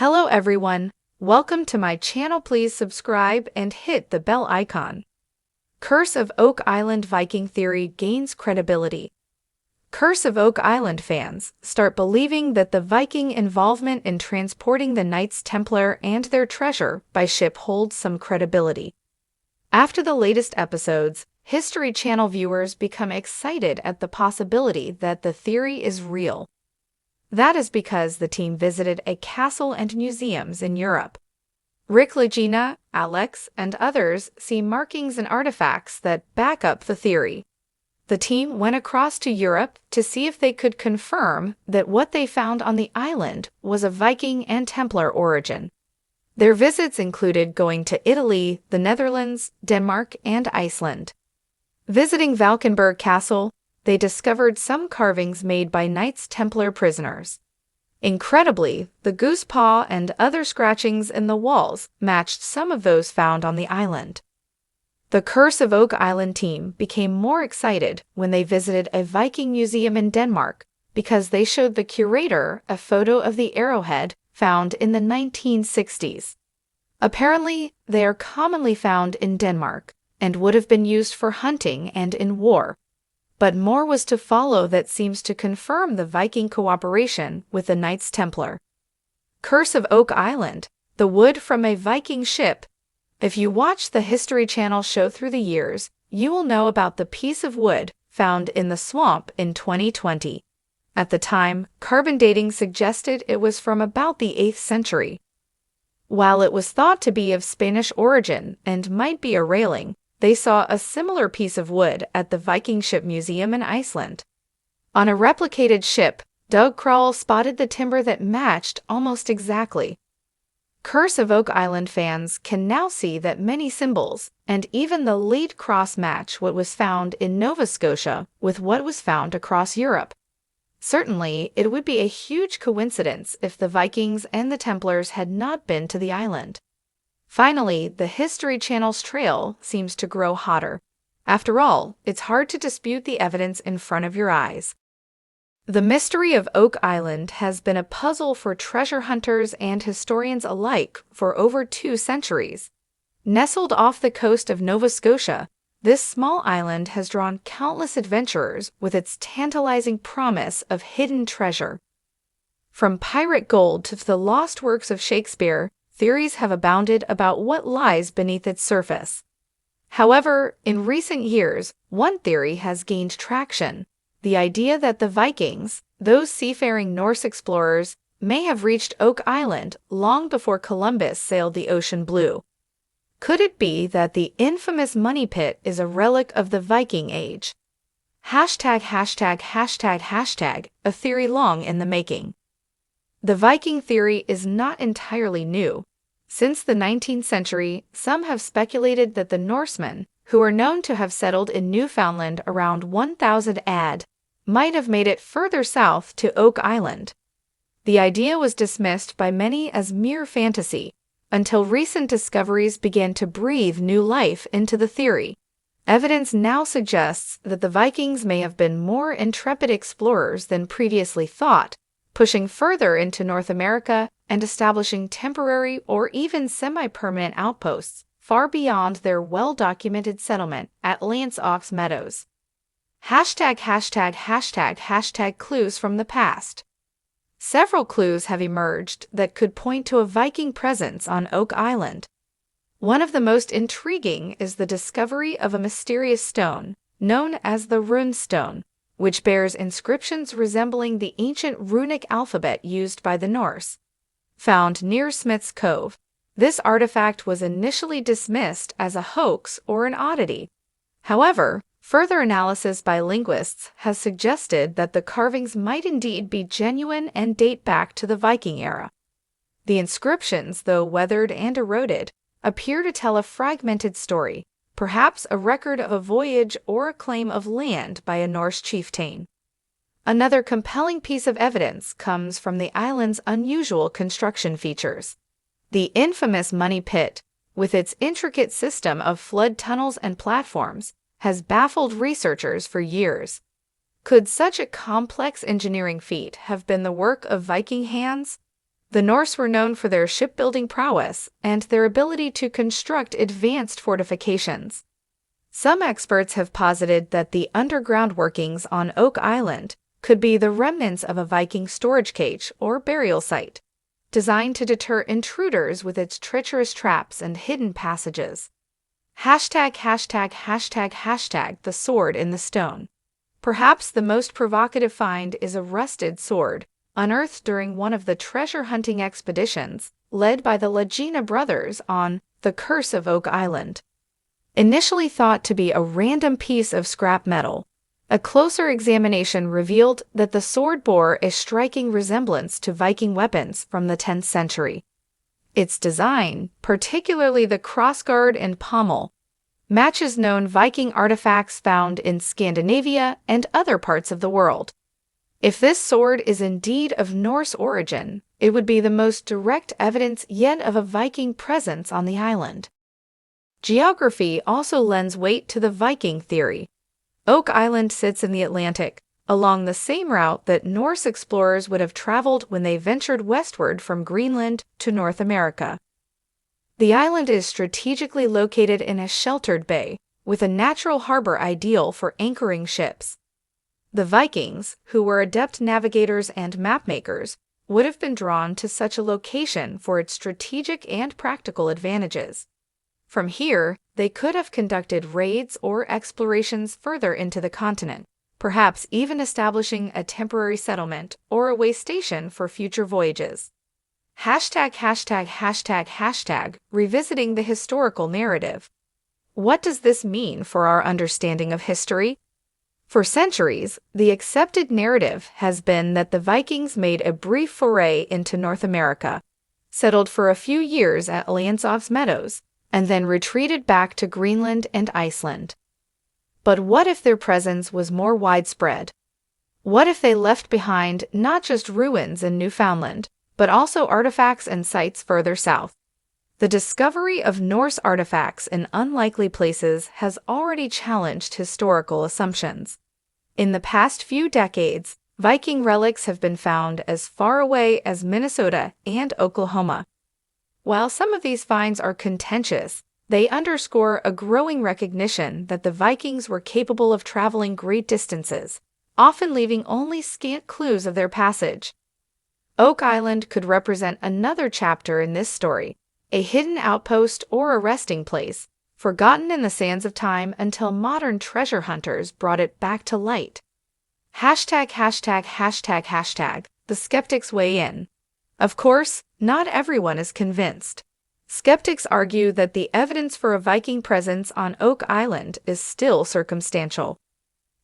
Hello everyone, welcome to my channel. Please subscribe and hit the bell icon. Curse of Oak Island Viking theory gains credibility. Curse of Oak Island fans start believing that the Viking involvement in transporting the Knights Templar and their treasure by ship holds some credibility. After the latest episodes, History Channel viewers become excited at the possibility that the theory is real. That is because the team visited a castle and museums in Europe. Rick, Legina, Alex, and others see markings and artifacts that back up the theory. The team went across to Europe to see if they could confirm that what they found on the island was of Viking and Templar origin. Their visits included going to Italy, the Netherlands, Denmark, and Iceland. Visiting Valkenburg Castle, they discovered some carvings made by Knights Templar prisoners. Incredibly, the goose paw and other scratchings in the walls matched some of those found on the island. The Curse of Oak Island team became more excited when they visited a Viking museum in Denmark because they showed the curator a photo of the arrowhead found in the 1960s. Apparently, they are commonly found in Denmark and would have been used for hunting and in war. But more was to follow that seems to confirm the Viking cooperation with the Knights Templar. Curse of Oak Island, the wood from a Viking ship. If you watch the History Channel show through the years, you will know about the piece of wood found in the swamp in 2020. At the time, carbon dating suggested it was from about the 8th century. While it was thought to be of Spanish origin and might be a railing, they saw a similar piece of wood at the Viking Ship Museum in Iceland. On a replicated ship, Doug Kroll spotted the timber that matched almost exactly. Curse of Oak Island fans can now see that many symbols, and even the lead cross match what was found in Nova Scotia with what was found across Europe. Certainly, it would be a huge coincidence if the Vikings and the Templars had not been to the island. Finally, the History Channel's trail seems to grow hotter. After all, it's hard to dispute the evidence in front of your eyes. The mystery of Oak Island has been a puzzle for treasure hunters and historians alike for over 2 centuries. Nestled off the coast of Nova Scotia, this small island has drawn countless adventurers with its tantalizing promise of hidden treasure. From pirate gold to the lost works of Shakespeare, theories have abounded about what lies beneath its surface. However, in recent years, one theory has gained traction: the idea that the Vikings, those seafaring Norse explorers, may have reached Oak Island long before Columbus sailed the ocean blue. Could it be that the infamous money pit is a relic of the Viking Age? ######, a theory long in the making. The Viking theory is not entirely new. Since the 19th century, some have speculated that the Norsemen, who are known to have settled in Newfoundland around 1000 AD, might have made it further south to Oak Island. The idea was dismissed by many as mere fantasy, until recent discoveries began to breathe new life into the theory. Evidence now suggests that the Vikings may have been more intrepid explorers than previously thought, pushing further into North America and establishing temporary or even semi-permanent outposts far beyond their well-documented settlement at Lance Ox Meadows. #########, clues from the past. Several clues have emerged that could point to a Viking presence on Oak Island. One of the most intriguing is the discovery of a mysterious stone, known as the Rune Stone, which bears inscriptions resembling the ancient runic alphabet used by the Norse. Found near Smith's Cove, this artifact was initially dismissed as a hoax or an oddity. However, further analysis by linguists has suggested that the carvings might indeed be genuine and date back to the Viking era. The inscriptions, though weathered and eroded, appear to tell a fragmented story, perhaps a record of a voyage or a claim of land by a Norse chieftain. Another compelling piece of evidence comes from the island's unusual construction features. The infamous money pit, with its intricate system of flood tunnels and platforms, has baffled researchers for years. Could such a complex engineering feat have been the work of Viking hands? The Norse were known for their shipbuilding prowess and their ability to construct advanced fortifications. Some experts have posited that the underground workings on Oak Island could be the remnants of a Viking storage cage or burial site, designed to deter intruders with its treacherous traps and hidden passages. ###### The sword in the stone. Perhaps the most provocative find is a rusted sword, unearthed during one of the treasure hunting expeditions led by the Lagina brothers on the Curse of Oak Island. Initially thought to be a random piece of scrap metal, a closer examination revealed that the sword bore a striking resemblance to Viking weapons from the 10th century. Its design, particularly the crossguard and pommel, matches known Viking artifacts found in Scandinavia and other parts of the world. If this sword is indeed of Norse origin, it would be the most direct evidence yet of a Viking presence on the island. Geography also lends weight to the Viking theory. Oak Island sits in the Atlantic, along the same route that Norse explorers would have traveled when they ventured westward from Greenland to North America. The island is strategically located in a sheltered bay, with a natural harbor ideal for anchoring ships. The Vikings, who were adept navigators and mapmakers, would have been drawn to such a location for its strategic and practical advantages. From here, they could have conducted raids or explorations further into the continent, perhaps even establishing a temporary settlement or a way station for future voyages. #######. Revisiting the historical narrative. What does this mean for our understanding of history? For centuries, the accepted narrative has been that the Vikings made a brief foray into North America, settled for a few years at Alliansov's Meadows, and then retreated back to Greenland and Iceland. But what if their presence was more widespread? What if they left behind not just ruins in Newfoundland, but also artifacts and sites further south? The discovery of Norse artifacts in unlikely places has already challenged historical assumptions. In the past few decades, Viking relics have been found as far away as Minnesota and Oklahoma. While some of these finds are contentious, they underscore a growing recognition that the Vikings were capable of traveling great distances, often leaving only scant clues of their passage. Oak Island could represent another chapter in this story, a hidden outpost or a resting place, forgotten in the sands of time until modern treasure hunters brought it back to light. #######. The skeptics weigh in. Of course, not everyone is convinced. Skeptics argue that the evidence for a Viking presence on Oak Island is still circumstantial.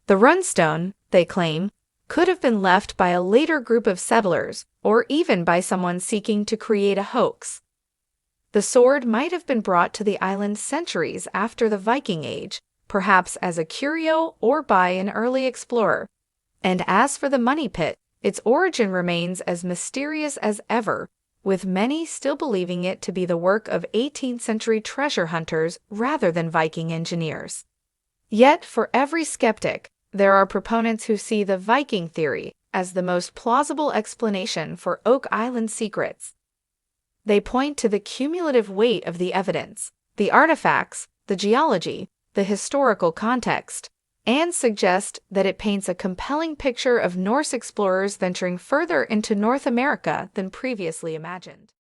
The runestone, they claim, could have been left by a later group of settlers or even by someone seeking to create a hoax. The sword might have been brought to the island centuries after the Viking Age, perhaps as a curio or by an early explorer. And as for the money pit, its origin remains as mysterious as ever, with many still believing it to be the work of 18th century treasure hunters rather than Viking engineers. Yet, for every skeptic, there are proponents who see the Viking theory as the most plausible explanation for Oak Island's secrets. They point to the cumulative weight of the evidence, the artifacts, the geology, the historical context, and suggest that it paints a compelling picture of Norse explorers venturing further into North America than previously imagined.